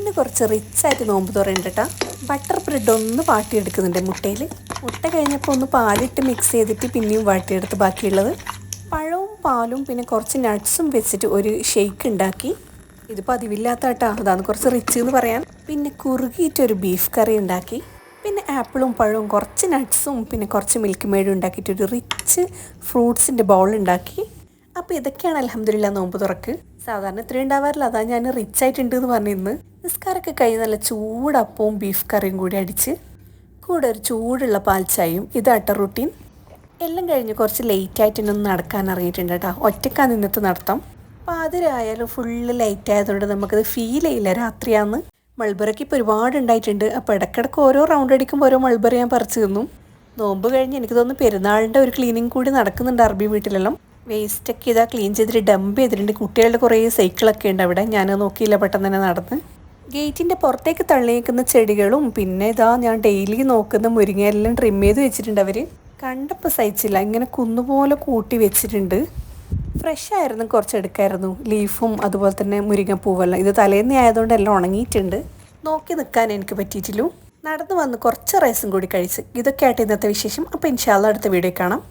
ഇന്ന് കുറച്ച് റിച്ചായിട്ട് നോമ്പ് തുറയുണ്ട് കേട്ടോ. ബട്ടർ ബ്രെഡ് ഒന്ന് വാട്ടിയെടുക്കുന്നുണ്ട് മുട്ടയിൽ. മുട്ട കഴിഞ്ഞപ്പോൾ ഒന്ന് പാലിട്ട് മിക്സ് ചെയ്തിട്ട് പിന്നെയും വാട്ടിയെടുത്ത് ബാക്കിയുള്ളത് പഴവും പാലും പിന്നെ കുറച്ച് നട്ട്സും വെച്ചിട്ട് ഒരു ഷെയ്ക്ക് ഉണ്ടാക്കി. ഇത് പതിവില്ലാത്ത കേട്ടോ, അതാണ് കുറച്ച് റിച്ച് എന്ന് പറയാൻ. പിന്നെ കുറുകിയിട്ടൊരു ബീഫ് കറി ഉണ്ടാക്കി. പിന്നെ ആപ്പിളും പഴവും കുറച്ച് നട്ട്സും പിന്നെ കുറച്ച് മിൽക്ക് മെയ്ഡും ഉണ്ടാക്കിയിട്ടൊരു റിച്ച് ഫ്രൂട്ട്സിൻ്റെ ബൗൾ ഉണ്ടാക്കി. അപ്പോൾ ഇതൊക്കെയാണ് അൽഹംദുലില്ലാ നോമ്പ് തുറക്ക്. സാധാരണ ഇത്രയും ഉണ്ടാവാറില്ല, അതാണ് ഞാൻ റിച്ച് ആയിട്ടുണ്ട് എന്ന് പറഞ്ഞിരുന്നു. നിസ്കാരമൊക്കെ കഴിഞ്ഞ് നല്ല ചൂടപ്പവും ബീഫ് കറിയും കൂടി അടിച്ച് കൂടെ ഒരു ചൂടുള്ള പാൽ ചായയും. ഇതാട്ടോ റുട്ടീൻ. എല്ലാം കഴിഞ്ഞ് കുറച്ച് ലേറ്റായിട്ട് തന്നെ ഒന്ന് നടക്കാൻ ഇറങ്ങിയിട്ടുണ്ട് കേട്ടോ. ഒറ്റക്കാണ് ഇന്നത്തെ നടത്തം. പാതിരായാലും ഫുള്ള് ലൈറ്റ് ആയതുകൊണ്ട് നമുക്കത് ഫീൽ ചെയ്യില്ല രാത്രിയാന്ന്. മൾബറിക്ക് ഇപ്പോൾ ഒരുപാട് ഉണ്ടായിട്ടുണ്ട്. അപ്പോൾ ഇടയ്ക്കിടയ്ക്ക് ഓരോ റൗണ്ട് അടിക്കുമ്പോൾ ഓരോ മൾബറി ഞാൻ പറിച്ചു തിന്നും. നോമ്പ് കഴിഞ്ഞ് എനിക്ക് തോന്നുന്നു പെരുന്നാളിൻ്റെ ഒരു ക്ലീനിങ് കൂടി നടക്കുന്നുണ്ട് അറബി വീട്ടിലെല്ലാം. വേസ്റ്റൊക്കെ ഇതാ ക്ലീൻ ചെയ്തിട്ട് ഡംപ് ചെയ്തിട്ടുണ്ട്. കുട്ടികളുടെ കുറേ സൈക്കിളൊക്കെ ഉണ്ട് അവിടെ. ഞാൻ നോക്കിയില്ല, പെട്ടെന്ന് തന്നെ നടന്ന്. ഗേറ്റിൻ്റെ പുറത്തേക്ക് തള്ളിയേക്കുന്ന ചെടികളും പിന്നെ ഇതാ ഞാൻ ഡെയിലി നോക്കുന്ന മുരിങ്ങയെല്ലാം ട്രിം ചെയ്ത് വെച്ചിട്ടുണ്ട് അവർ. കണ്ടപ്പോൾ സഹിച്ചില്ല, ഇങ്ങനെ കുന്നുപോലെ കൂട്ടി വെച്ചിട്ടുണ്ട്. ഫ്രഷ് ആയിരുന്നു, കുറച്ച് എടുക്കായിരുന്നു ലീഫും അതുപോലെ തന്നെ മുരിങ്ങപ്പൂവെല്ലാം. ഇത് തലേന്ന് ആയതുകൊണ്ട് എല്ലാം ഉണങ്ങിയിട്ടുണ്ട്. നോക്കി നിൽക്കാൻ എനിക്ക് പറ്റിയിട്ടില്ല. നടന്നു വന്ന് കുറച്ച് റൈസും കൂടി കഴിച്ച്. ഇതൊക്കെ ആയിട്ട് ഇന്നത്തെ വിശേഷം. അപ്പോൾ ഇൻഷാ അല്ലാഹ് അടുത്ത വീഡിയോ കാണാം.